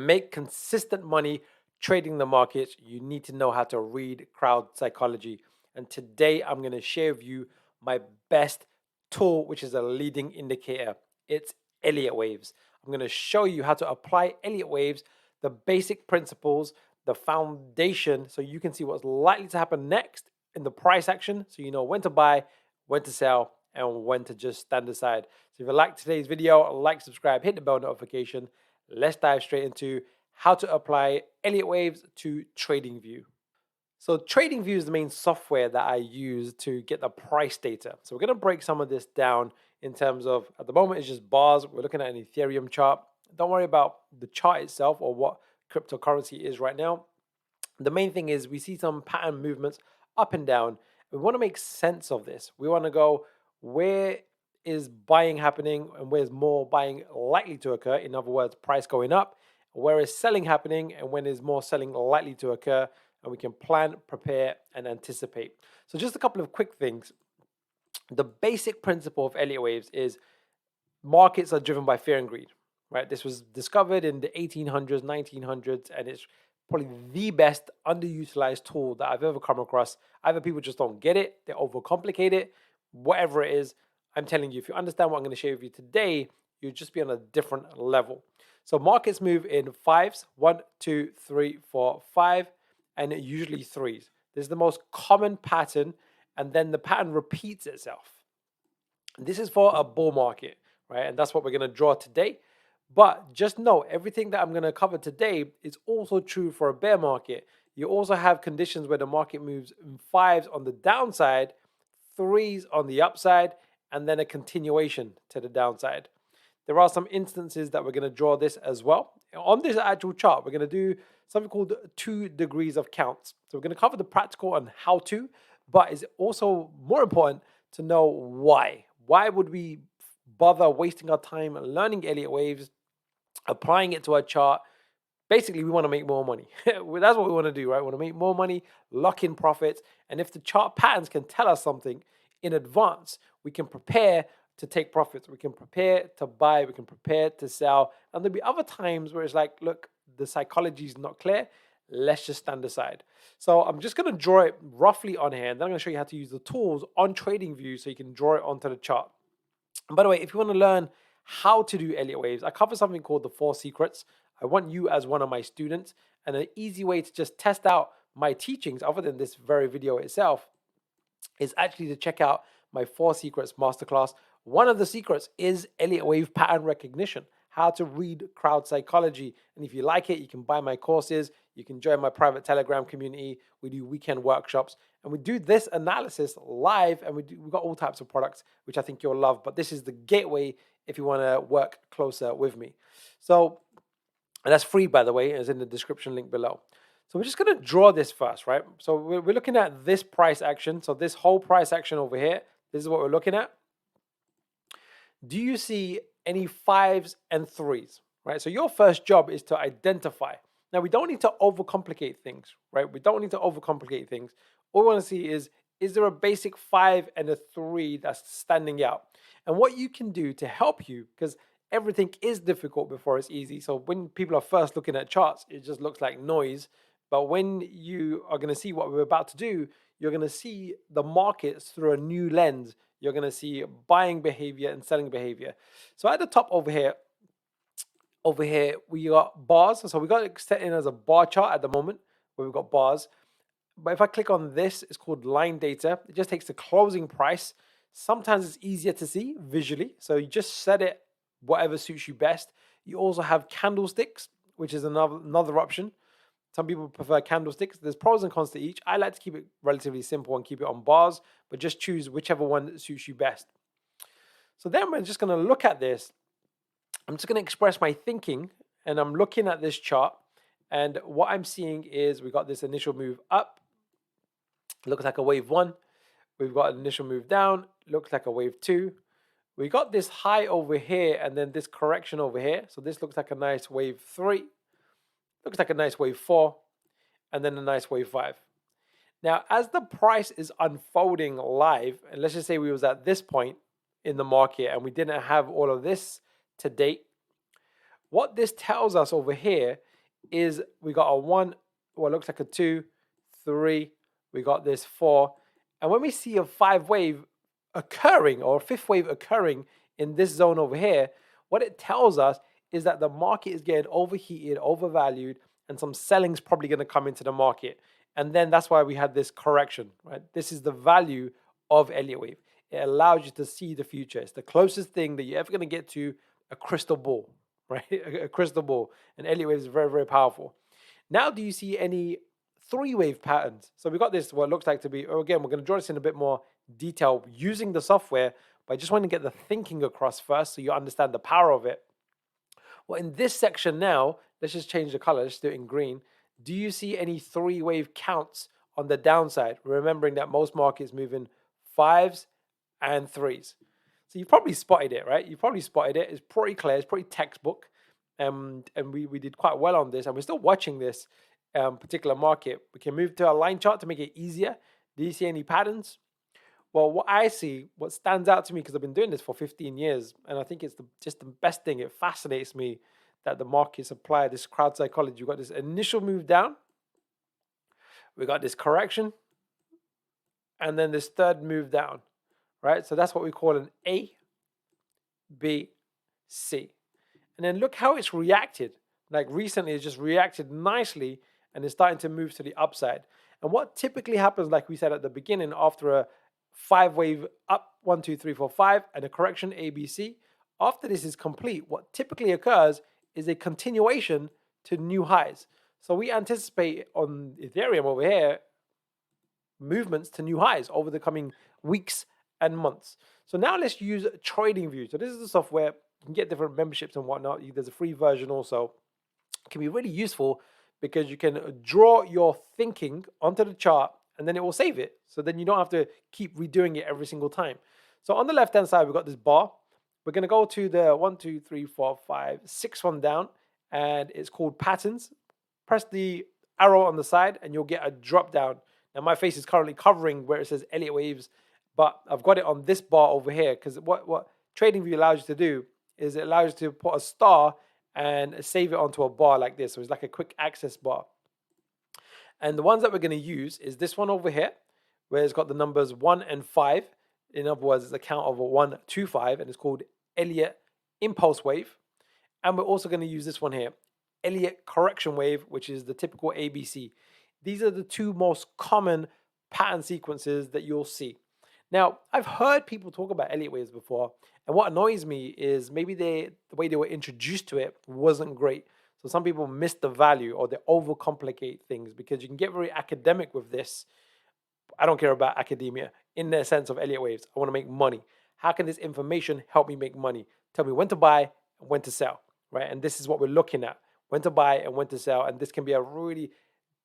make consistent money trading the markets, you need to know how to read crowd psychology. And today I'm going to share with you my best tool, which is a leading indicator. It's Elliott waves. I'm going to show you how to apply Elliott waves, the basic principles, the foundation, so you can see what's likely to happen next in the price action, so you know when to buy, when to sell, and when to just stand aside. So if you like today's video, like, subscribe, hit the bell notification. Let's dive straight into how to apply Elliott waves to Tradingview. So Tradingview is the main software that I use to get the price data. So we're going to break some of this down in terms of, at the moment, it's just bars. We're looking at an Ethereum chart. Don't worry about the chart itself or what cryptocurrency is right now. The main thing is we see some pattern movements up and down. We want to make sense of this. We want to go, where is buying happening and where's more buying likely to occur? In other words, price going up. Where is selling happening and when is more selling likely to occur? And we can plan, prepare, and anticipate. So just a couple of quick things. The basic principle of Elliott waves is markets are driven by fear and greed, right? This was discovered in the 1800s, 1900s, and it's probably the best underutilized tool that I've ever come across. Either people just don't get it, they overcomplicate it, whatever it is. I'm telling you, if you understand what I'm going to share with you today, you'll just be on a different level. So markets move in fives, 1, 2, 3, 4, 5, and usually threes. This is the most common pattern, and then the pattern repeats itself. This is for a bull market, right? And that's what we're going to draw today. But just know, everything that I'm going to cover today is also true for a bear market. You also have conditions where the market moves in fives on the downside, threes on the upside, and then a continuation to the downside. There are some instances that we're going to draw this as well. On this actual chart, we're going to do something called 2 degrees of counts. So we're going to cover the practical and how to, but it's also more important to know why. Why would we bother wasting our time learning Elliott waves, applying it to our chart? Basically, we want to make more money. That's what we want to do, right? We want to make more money, lock in profits. And if the chart patterns can tell us something in advance, we can prepare to take profits. We can prepare to buy. We can prepare to sell. And there'll be other times where it's like, look, the psychology is not clear. Let's just stand aside. So I'm just going to draw it roughly on here. And then I'm going to show you how to use the tools on Tradingview so you can draw it onto the chart. And by the way, if you want to learn how to do Elliott waves, I cover something called the 4 secrets. I want you as one of my students. And an easy way to just test out my teachings, other than this very video itself, is actually to check out my 4 secrets masterclass. One of the secrets is Elliott wave pattern recognition, how to read crowd psychology. And if you like it, you can buy my courses. You can join my private Telegram community. We do weekend workshops and we do this analysis live, and we've got all types of products, which I think you'll love. But this is the gateway if you want to work closer with me. So, and that's free, by the way, it's in the description link below. So we're just going to draw this first, right? So we're looking at this price action. So this whole price action over here, this is what we're looking at. Do you see any fives and threes, right? So your first job is to identify. Now, we don't need to overcomplicate things, right? We don't need to overcomplicate things. All we want to see is there a basic 5 and a 3 that's standing out? And what you can do to help you, because everything is difficult before it's easy. So when people are first looking at charts, it just looks like noise. But when you are going to see what we're about to do, you're going to see the markets through a new lens. You're going to see buying behavior and selling behavior. So at the top over here, we got bars. So we got it set in as a bar chart at the moment where we've got bars. But if I click on this, it's called line data. It just takes the closing price. Sometimes it's easier to see visually. So you just set it whatever suits you best. You also have candlesticks, which is another option. Some people prefer candlesticks. There's pros and cons to each. I like to keep it relatively simple and keep it on bars, but just choose whichever one suits you best. So then we're just going to look at this. I'm just going to express my thinking, and I'm looking at this chart, and what I'm seeing is we got this initial move up. Looks like a wave 1. We've got an initial move down. Looks like a wave 2. We got this high over here and then this correction over here. So this looks like a nice wave 3. Looks like a nice wave 4. And then a nice wave 5. Now, as the price is unfolding live, and let's just say we was at this point in the market and we didn't have all of this to date, what this tells us over here is we got a 1, what looks like a 2, 3, we got this 4. And when we see a 5 wave occurring, or a 5th wave occurring in this zone over here, what it tells us is that the market is getting overheated, overvalued, and some selling's probably going to come into the market. And then that's why we had this correction, right? This is the value of Elliott wave. It allows you to see the future. It's the closest thing that you're ever going to get to a crystal ball, right? A crystal ball. And Elliott wave is very, very powerful. Now, do you see any 3-wave patterns? So we got this, what looks like to be, again, we're going to draw this in a bit more detail using the software, but I just want to get the thinking across first so you understand the power of it. Well, in this section now, let's just change the color. Let's do it in green. Do you see any 3-wave counts on the downside? Remembering that most markets move in 5s and 3s. So you've probably spotted it, right? You've probably spotted it. It's pretty clear. It's pretty textbook. And we did quite well on this. And we're still watching this particular market. We can move to a line chart to make it easier. Do you see any patterns? Well, what I see, what stands out to me, because I've been doing this for 15 years, and I think it's just the best thing. It fascinates me that the markets apply this crowd psychology. We've got this initial move down, we got this correction, and then this third move down, right? So that's what we call an A, B, C. And then look how it's reacted. Like recently, it's just reacted nicely, and it's starting to move to the upside. And what typically happens, like we said at the beginning, after a 5-wave up, 1, 2, 3, 4, 5, and a correction ABC. After this is complete, what typically occurs is a continuation to new highs. So we anticipate on Ethereum over here movements to new highs over the coming weeks and months. So now let's use Tradingview. So this is the software. You can get different memberships and whatnot. There's a free version also. It can be really useful because you can draw your thinking onto the chart and then it will save it. So then you don't have to keep redoing it every single time. So on the left-hand side, we've got this bar. We're going to go to the 1, 2, 3, 4, 5, 6 one down, and it's called patterns. Press the arrow on the side and you'll get a drop down. Now my face is currently covering where it says Elliott waves, but I've got it on this bar over here because what TradingView allows you to do is it allows you to put a star and save it onto a bar like this. So it's like a quick access bar. And the ones that we're going to use is this one over here, where it's got the numbers 1 and 5. In other words, it's a count of a 1, 2, 5, and it's called Elliott Impulse Wave. And we're also going to use this one here, Elliott Correction Wave, which is the typical ABC. These are the 2 most common pattern sequences that you'll see. Now, I've heard people talk about Elliott waves before, and what annoys me is maybe the way they were introduced to it wasn't great. So some people miss the value or they overcomplicate things because you can get very academic with this. I don't care about academia in the sense of Elliott waves. I want to make money. How can this information help me make money? Tell me when to buy and when to sell, right? And this is what we're looking at, when to buy and when to sell. And this can be a really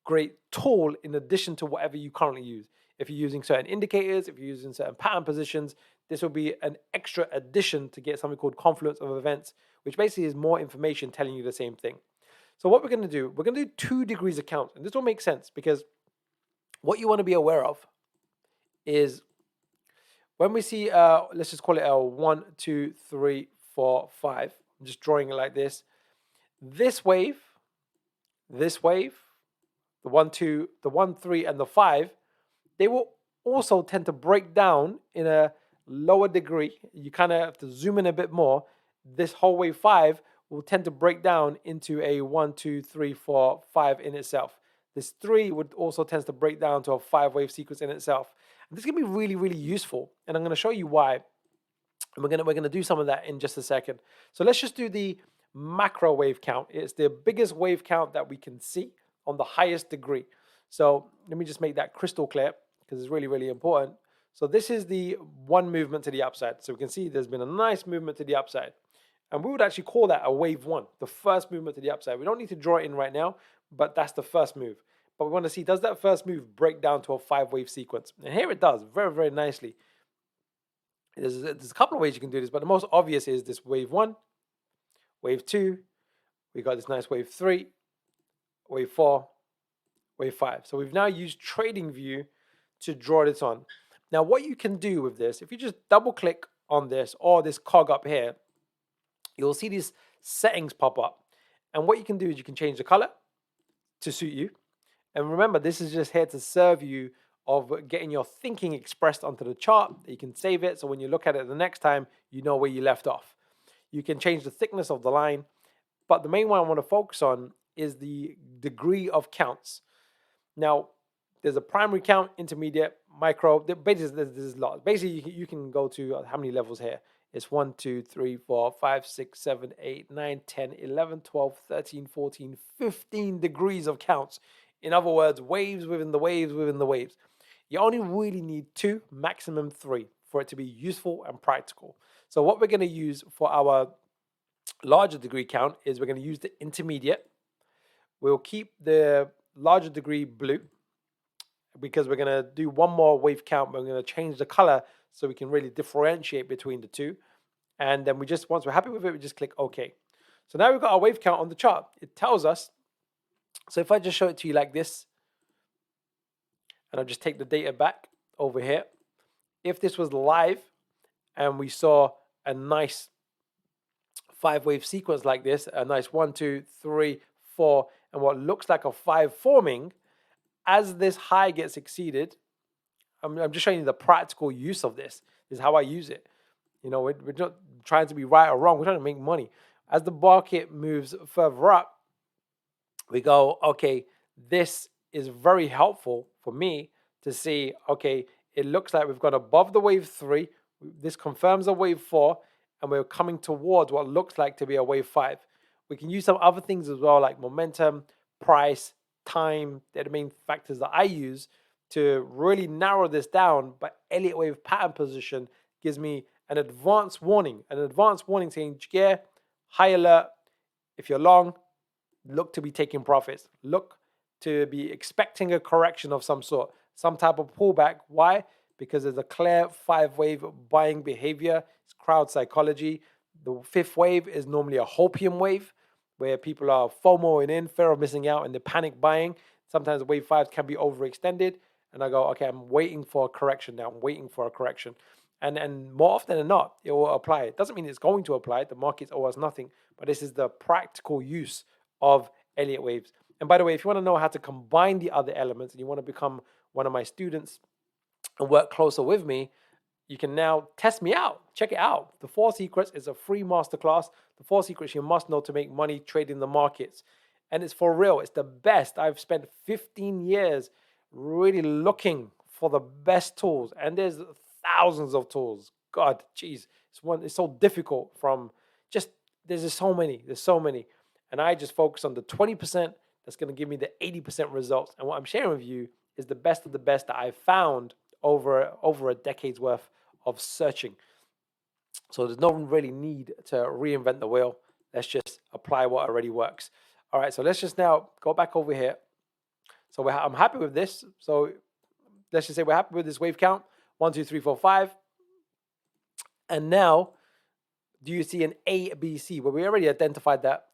great tool in addition to whatever you currently use. If you're using certain indicators, if you're using certain pattern positions, this will be an extra addition to get something called confluence of events, which basically is more information telling you the same thing. So what we're going to do, we're going to do 2 degrees of count. And this will make sense because what you want to be aware of is when we see, let's just call it a 1, 2, 3, 4, 5. I'm just drawing it like this. This wave, the 1, 2, the 1, 3, and the 5, they will also tend to break down in a lower degree. You kind of have to zoom in a bit more. This whole wave 5 will tend to break down into a 1, 2, 3, 4, 5 in itself. This 3 would also tend to break down to a 5-wave sequence in itself. And this can be really, really useful. And I'm going to show you why. And we're going to do some of that in just a second. So let's just do the macro wave count. It's the biggest wave count that we can see on the highest degree. So let me just make that crystal clear because it's really, really important. So this is the one movement to the upside. So we can see there's been a nice movement to the upside. And we would actually call that a wave 1, the first movement to the upside. We don't need to draw it in right now, but that's the first move. But we want to see, does that first move break down to a 5-wave sequence? And here it does, very, very nicely. There's a couple of ways you can do this, but the most obvious is this wave 1, wave 2, we got this nice wave 3, wave 4, wave 5. So we've now used TradingView to draw this on. Now what you can do with this, if you just double click on this or this cog up here, you'll see these settings pop up. And what you can do is you can change the color, to suit you. And remember, this is just here to serve you of getting your thinking expressed onto the chart. You can save it, so when you look at it the next time, you know where you left off. You can change the thickness of the line, but the main one I want to focus on is the degree of counts. Now, there's a primary count, intermediate, micro. Basically, there's lots. Basically, you can go to how many levels here? It's 1, 2, 3, 4, 5, 6, 7, 8, 9, 10, 11, 12, 13, 14, 15 degrees of counts. In other words, waves within the waves within the waves. You only really need 2, maximum 3 for it to be useful and practical. So what we're going to use for our larger degree count is we're going to use the intermediate. We'll keep the larger degree blue because we're going to do one more wave count. We're going to change the color so we can really differentiate between the two. And then once we're happy with it, we just click OK. So now we've got our wave count on the chart. It tells us, so if I just show it to you like this, and I'll just take the data back over here. If this was live and we saw a nice 5-wave sequence like this, a nice 1, 2, 3, 4, and what looks like a 5 forming, as this high gets exceeded, I'm just showing you the practical use of this. This is how I use it. We're not trying to be right or wrong. We're trying to make money. As the market moves further up, we go, okay, this is very helpful for me to see, okay, it looks like we've gone above the wave 3. This confirms a wave 4, and we're coming towards what looks like to be a wave 5. We can use some other things as well, like momentum, price, time. They're the main factors that I use to really narrow this down. But Elliott wave pattern position gives me an advanced warning saying, yeah, high alert. If you're long, look to be taking profits. Look to be expecting a correction of some sort, some type of pullback. Why? Because there's a clear 5-wave buying behavior. It's crowd psychology. The 5th wave is normally a hopium wave where people are FOMOing in, fear of missing out, and they're panic buying. Sometimes wave 5s can be overextended. And I go, okay, I'm waiting for a correction now. I'm waiting for a correction. And more often than not, it will apply. It doesn't mean it's going to apply. The market's always nothing. But this is the practical use of Elliott waves. And by the way, if you want to know how to combine the other elements and you want to become one of my students and work closer with me, you can now test me out. Check it out. The 4 Secrets is a free masterclass. The 4 Secrets you must know to make money trading the markets. And it's for real. It's the best. I've spent 15 years really looking for the best tools. And there's thousands of tools. God, geez. It's so difficult there's just so many. There's so many. And I just focus on the 20% that's going to give me the 80% results. And what I'm sharing with you is the best of the best that I've found over a decade's worth of searching. So there's no really need to reinvent the wheel. Let's just apply what already works. All right, so let's just now go back over here. So I'm happy with this. So let's just say we're happy with this wave count. 1, 2, 3, 4, 5. And now, do you see an A, B, C? Well, we already identified that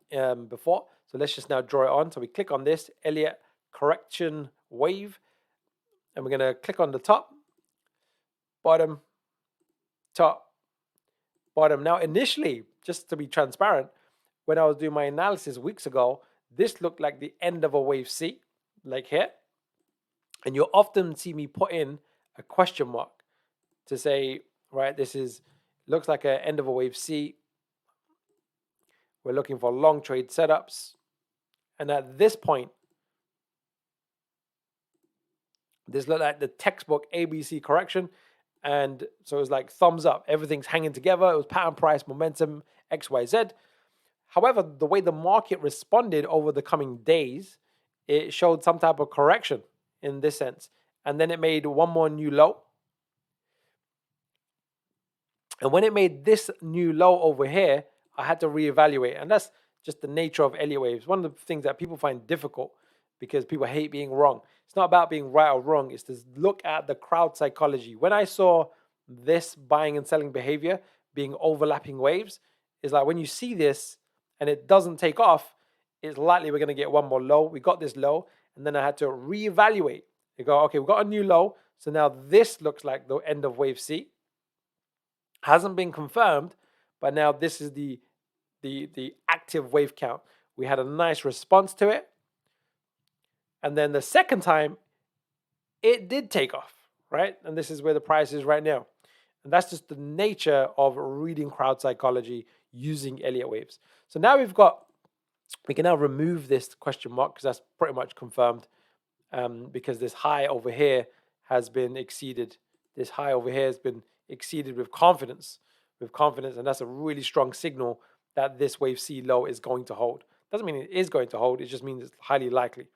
before. So let's just now draw it on. So we click on this Elliott correction wave. And we're going to click on the top, bottom, top, bottom. Now, initially, just to be transparent, when I was doing my analysis weeks ago, this looked like the end of a wave C, like here. And you'll often see me put in a question mark to say, right, looks like an end of a wave C. We're looking for long trade setups. And at this point, this looked like the textbook ABC correction. And so it was like thumbs up. Everything's hanging together. It was pattern, price, momentum, X, Y, Z. However, the way the market responded over the coming days, it showed some type of correction in this sense. And then it made one more new low. And when it made this new low over here, I had to reevaluate. And that's just the nature of Elliott waves. One of the things that people find difficult because people hate being wrong. It's not about being right or wrong. It's to look at the crowd psychology. When I saw this buying and selling behavior being overlapping waves, it's like when you see this and it doesn't take off, it's likely we're going to get one more low. We got this low, and then I had to reevaluate. You go, okay, we've got a new low. So now this looks like the end of wave C. Hasn't been confirmed, but now this is the active wave count. We had a nice response to it. And then the second time, it did take off, right? And this is where the price is right now. And that's just the nature of reading crowd psychology using Elliott waves. So now we can now remove this question mark because that's pretty much confirmed, because this high over here has been exceeded. This high over here has been exceeded with confidence, and that's a really strong signal that this wave C low is going to hold. Doesn't mean it is going to hold, it just means it's highly likely.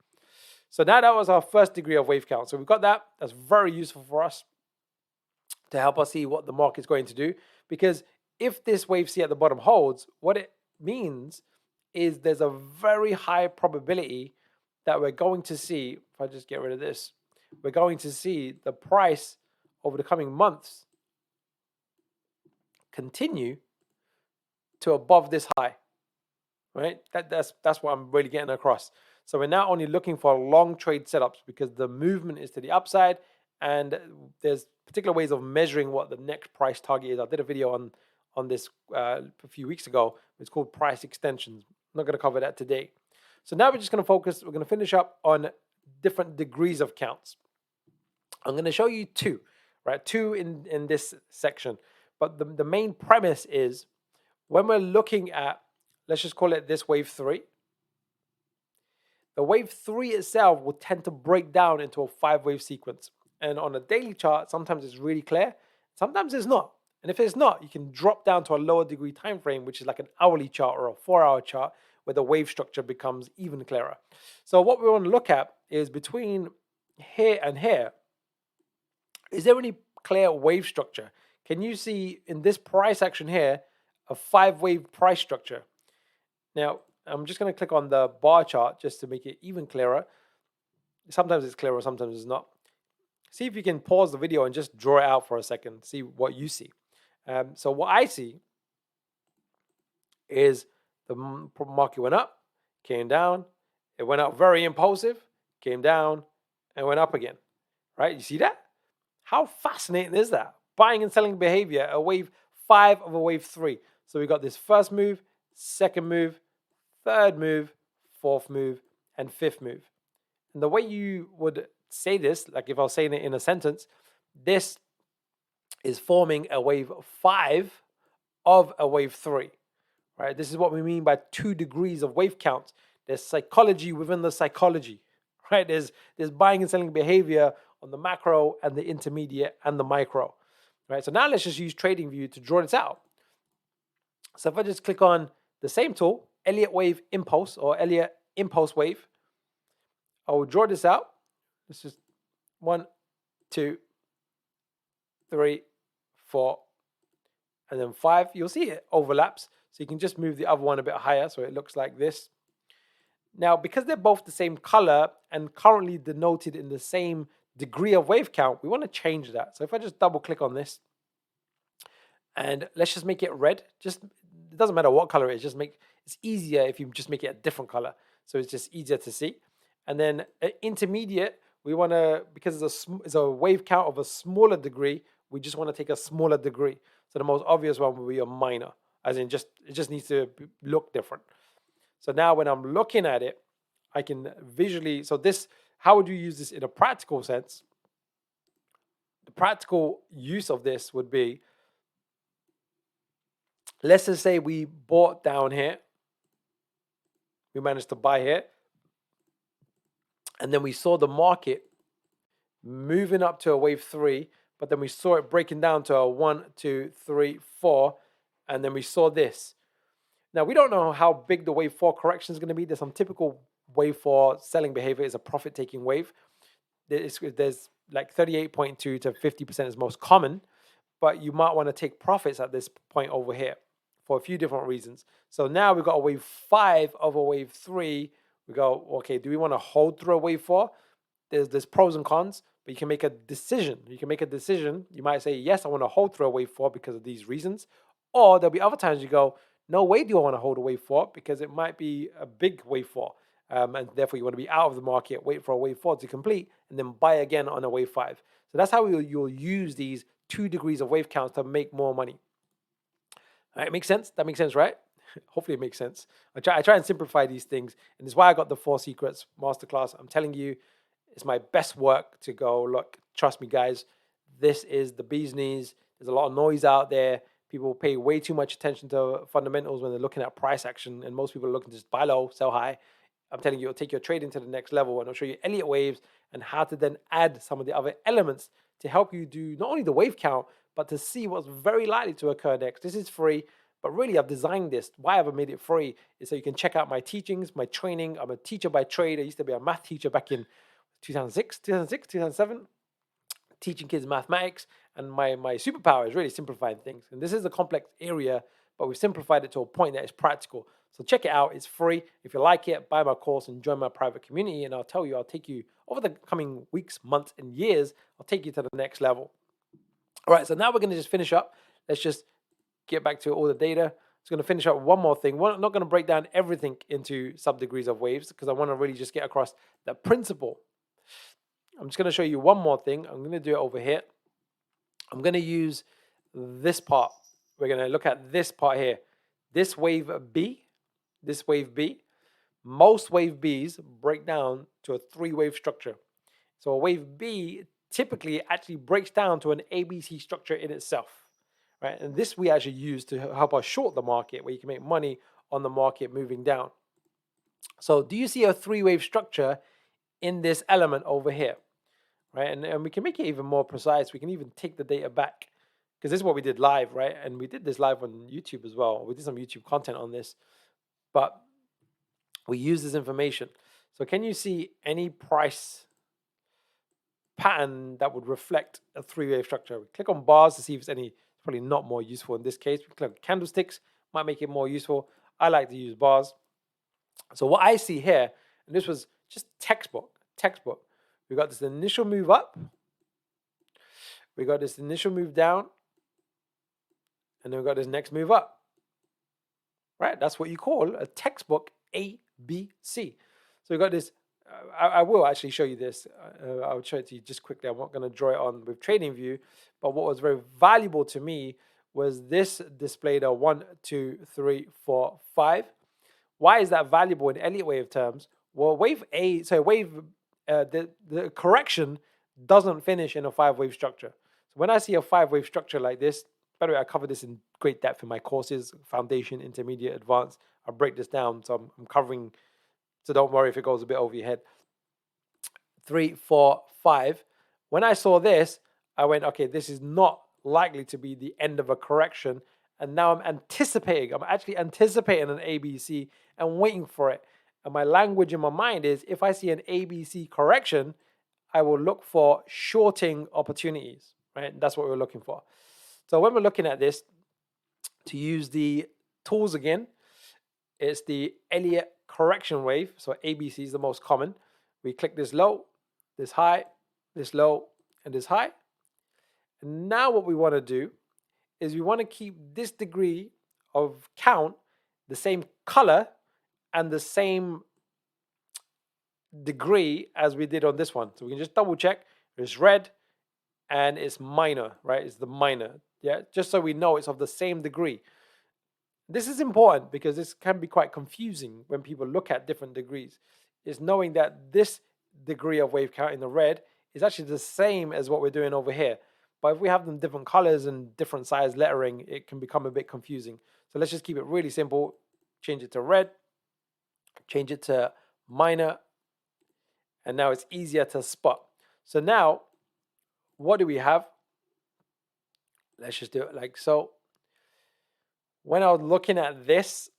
So now that was our first degree of wave count. So we've got that. That's very useful for us to help us see what the market's going to do. Because if this wave C at the bottom holds, what it means is there's a very high probability that we're going to see, if I just get rid of this, we're going to see the price over the coming months continue to above this high, right? That's what I'm really getting across. So we're now only looking for long trade setups because the movement is to the upside, and there's particular ways of measuring what the next price target is. I did a video on this a few weeks ago. It's called price extensions. I'm not going to cover that today. So now we're just going to focus. We're going to finish up on different degrees of counts. I'm going to show you two, right? Two in this section. But the main premise is when we're looking at, let's just call it this wave 3. The wave 3 itself will tend to break down into a 5-wave sequence. And on a daily chart, sometimes it's really clear, sometimes it's not. And if it's not, you can drop down to a lower degree time frame, which is like an hourly chart or a 4-hour chart, where the wave structure becomes even clearer. So what we want to look at is between here and here, is there any clear wave structure? Can you see in this price action here, a 5-wave price structure? Now, I'm just going to click on the bar chart just to make it even clearer. Sometimes it's clearer, sometimes it's not. See if you can pause the video and just draw it out for a second, see what you see. So what I see is the market went up, came down, it went up very impulsive, came down, and went up again, right? You see that? How fascinating is that? Buying and selling behavior, a wave 5 of a wave 3. So we got this first move, second move, third move, fourth move, and fifth move. And the way you would say this, like if I was saying it in a sentence, this is forming a wave 5 of a wave 3, right? This is what we mean by 2 degrees of wave count. There's psychology within the psychology, right? There's buying and selling behavior on the macro and the intermediate and the micro, right? So now let's just use TradingView to draw this out. So if I just click on the same tool, Elliott wave impulse or Elliott impulse wave, I will draw this out. This is 1, 2, 3, 4, and then 5. You'll see it overlaps. So you can just move the other one a bit higher so it looks like this. Now, because they're both the same color and currently denoted in the same degree of wave count, we want to change that. So if I just double click on this and let's just make it red. It doesn't matter what color it is, it's easier if you just make it a different color. So it's just easier to see. And then intermediate, we want to, because it's a wave count of a smaller degree, we just want to take a smaller degree. So the most obvious one will be a minor, as in it just needs to look different. So now when I'm looking at it, I can visually, how would you use this in a practical sense? The practical use of this would be, let's just say we bought down here. We managed to buy here. And then we saw the market moving up to a wave 3, but then we saw it breaking down to a 1, 2, 3, 4, and then we saw this. Now, we don't know how big the wave 4 correction is going to be. There's some typical wave 4 selling behavior is a profit-taking wave. There's like 38.2 to 50% is most common, but you might want to take profits at this point over here for a few different reasons. So now we've got a wave 5 over wave 3. We go, okay, do we want to hold through a wave 4? There's pros and cons, but you can make a decision. You might say, yes, I want to hold through a wave 4 because of these reasons. Or there'll be other times you go, no way do I want to hold a wave 4 because it might be a big wave 4. And therefore you want to be out of the market, wait for a wave 4 to complete, and then buy again on a wave 5. So that's how you'll use these 2 degrees of wave counts to make more money. All right, makes sense? That makes sense, right? Hopefully it makes sense. I try and simplify these things, and it's why I got the 4 Secrets masterclass. I'm telling you, it's my best work to go, look, trust me, guys, this is the bee's knees. There's a lot of noise out there. People pay way too much attention to fundamentals when they're looking at price action, and most people are looking to just buy low, sell high. I'm telling you, it'll take your trading to the next level, and I'll show you Elliott waves and how to then add some of the other elements to help you do not only the wave count, but to see what's very likely to occur next. This is free, but really I've designed this. Why have I made it free is so you can check out my teachings, my training. I'm a teacher by trade. I used to be a math teacher back in 2007, teaching kids mathematics. And my superpower is really simplifying things. And this is a complex area, but we've simplified it to a point that is practical. So check it out. It's free. If you like it, buy my course and join my private community. And I'll tell you, I'll take you over the coming weeks, months, and years. I'll take you to the next level. All right, so now we're going to just finish up. Let's just get back to all the data. Just going to finish up with one more thing. We're not going to break down everything into sub-degrees of waves because I want to really just get across the principle. I'm just going to show you one more thing. I'm going to do it over here. I'm going to use this part. We're going to look at this part here. This wave B, this wave B. Most wave Bs break down to a 3-wave structure. So a wave B typically actually breaks down to an ABC structure in itself, right? And this we actually use to help us short the market, where you can make money on the market moving down. So do you see a 3-wave structure in this element over here, right? And we can make it even more precise. We can even take the data back, because this is what we did live, right? And we did this live on YouTube as well. We did some YouTube content on this, but we use this information. So can you see any price pattern that would reflect a 3-wave structure? We click on bars to see if it's any. It's probably not more useful in this case. We click on candlesticks, might make it more useful. I like to use bars. So what I see here, and this was just textbook. We got this initial move up. We got this initial move down. And then we got this next move up. Right? That's what you call a textbook ABC. So we got this. I will actually show you this. I'll show it to you just quickly. I'm not going to draw it on with Tradingview. But what was very valuable to me was this displayed a 1, 2, 3, 4, 5. Why is that valuable in Elliott wave terms? Well, the correction doesn't finish in a 5-wave structure. So when I see a 5-wave structure like this, by the way, I cover this in great depth in my courses, Foundation, Intermediate, Advanced. I'll break this down, so I'm covering, so don't worry if it goes a bit over your head. 3, 4, 5. When I saw this, I went, okay, this is not likely to be the end of a correction. And now I'm actually anticipating an ABC and waiting for it. And my language in my mind is, if I see an ABC correction, I will look for shorting opportunities, right? That's what we're looking for. So when we're looking at this, to use the tools again, it's the Elliott correction wave. So ABC is the most common. We click this low, this high, this low, and this high. And now what we want to do is we want to keep this degree of count the same color and the same degree as we did on this one. So we can just double check. It's red and it's minor, right? It's the minor. Yeah, just so we know it's of the same degree. This is important because this can be quite confusing when people look at different degrees. Is knowing that this degree of wave count in the red is actually the same as what we're doing over here. But if we have them different colors and different size lettering, it can become a bit confusing. So let's just keep it really simple. Change it to red, change it to minor, and now it's easier to spot. So now, what do we have? Let's just do it like so. When I was looking at this,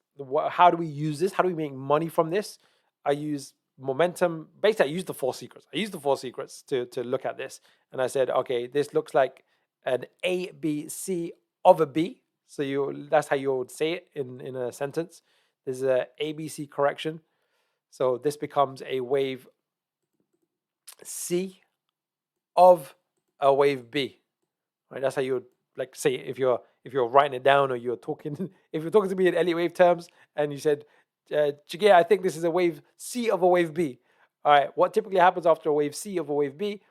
how do we use this? How do we make money from this? I use momentum. Basically, I used the 4 secrets. I used the 4 secrets to look at this. And I said, okay, this looks like an A, B, C of a B. So that's how you would say it in a sentence. There's a ABC correction. So this becomes a wave C of a wave B. Right? That's how you would like say it if you're writing it down, or you're talking. If you're talking to me in Elliott wave terms, and you said, Chige, I think this is a wave C of a wave B. All right, what typically happens after a wave C of a wave B,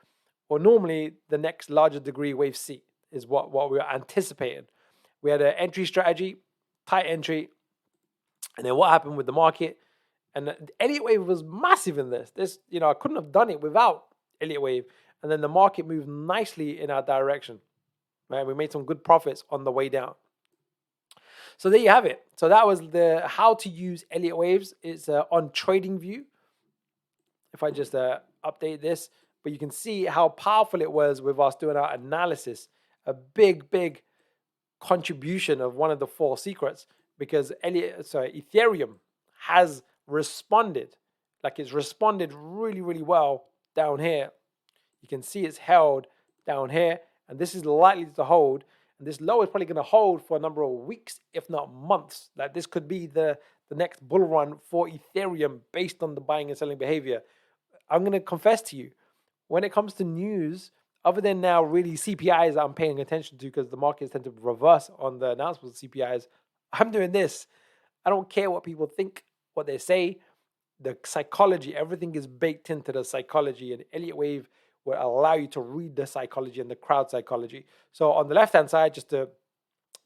or normally the next larger degree wave C is what we're anticipating. We had an entry strategy, tight entry, And then what happened with the market? And the Elliott wave was massive in this. I couldn't have done it without Elliott wave. And then the market moved nicely in our direction. Right? We made some good profits on the way down. So there you have it. So that was the how to use Elliott waves. It's on Tradingview. If I just update this, but you can see how powerful it was with us doing our analysis. A big contribution of one of the four secrets, because Ethereum has responded. Like, it's responded really well down here. You can see it's held down here, and this is likely to hold. And this low is probably going to hold for a number of weeks, if not months. Like, this could be the next bull run for Ethereum based on the buying and selling behavior. I'm going to confess to you, when it comes to news, other than now really CPIs that I'm paying attention to because the markets tend to reverse on the announcements of CPIs, I'm doing this. I don't care what people think, what they say. The psychology, everything is baked into the psychology, and Elliott wave will allow you to read the psychology and the crowd psychology. So on the left-hand side,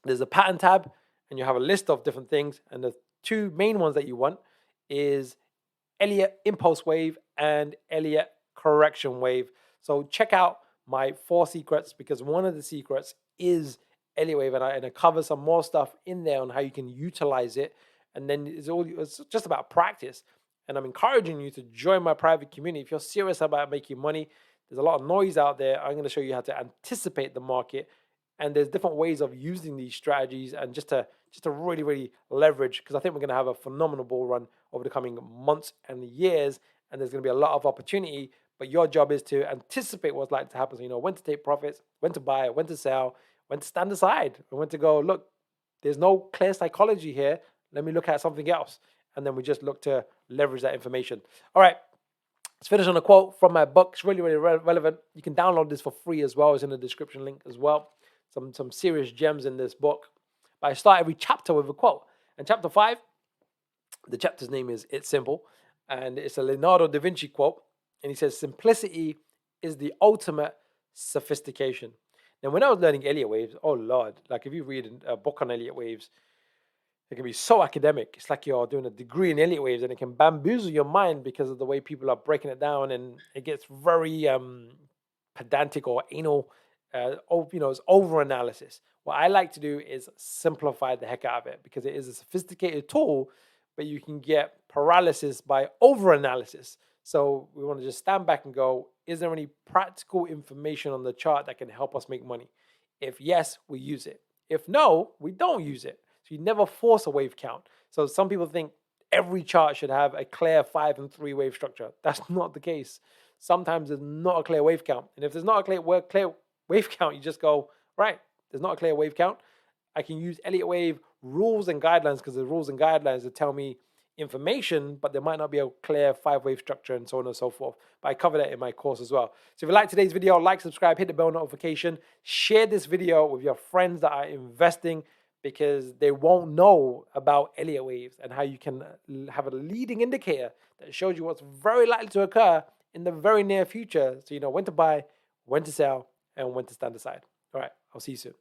there's a pattern tab, and you have a list of different things, and the two main ones that you want is Elliott impulse wave and Elliott correction wave. So check out my 4 secrets, because one of the secrets is Elliott wave, and I cover some more stuff in there on how you can utilize it. And then it's just about practice. And I'm encouraging you to join my private community. If you're serious about making money, there's a lot of noise out there. I'm going to show you how to anticipate the market, and there's different ways of using these strategies, and just to really leverage, because I think we're going to have a phenomenal bull run over the coming months and years, and there's going to be a lot of opportunity. But your job is to anticipate what's likely to happen. So you know when to take profits, when to buy, when to sell, when to stand aside, and when to go, look, there's no clear psychology here. Let me look at something else. And then we just look to leverage that information. All right, let's finish on a quote from my book. It's really relevant. You can download this for free as well. It's in the description link as well. Some serious gems in this book. But I start every chapter with a quote. And chapter 5, the chapter's name is It's Simple. And it's a Leonardo da Vinci quote. And he says, simplicity is the ultimate sophistication. Now, when I was learning Elliott waves, oh Lord, like if you read a book on Elliott waves, it can be so academic. It's like you're doing a degree in Elliott waves, and it can bamboozle your mind because of the way people are breaking it down, and it gets very pedantic or anal. It's over analysis. What I like to do is simplify the heck out of it, because it is a sophisticated tool, but you can get paralysis by over analysis. So we want to just stand back and go, is there any practical information on the chart that can help us make money? If yes, we use it. If no, we don't use it. So you never force a wave count. So some people think every chart should have a clear 5 and 3 wave structure. That's not the case. Sometimes there's not a clear wave count. And if there's not a clear wave count, you just go, right, there's not a clear wave count. I can use Elliott wave rules and guidelines, because the rules and guidelines that tell me information, but there might not be a clear 5-wave structure and so on and so forth. But I cover that in my course as well. So if you like today's video, like, subscribe, hit the bell notification, share this video with your friends that are investing, because they won't know about Elliott waves and how you can have a leading indicator that shows you what's very likely to occur in the very near future, so you know when to buy, when to sell, and when to stand aside. All right, I'll see you soon.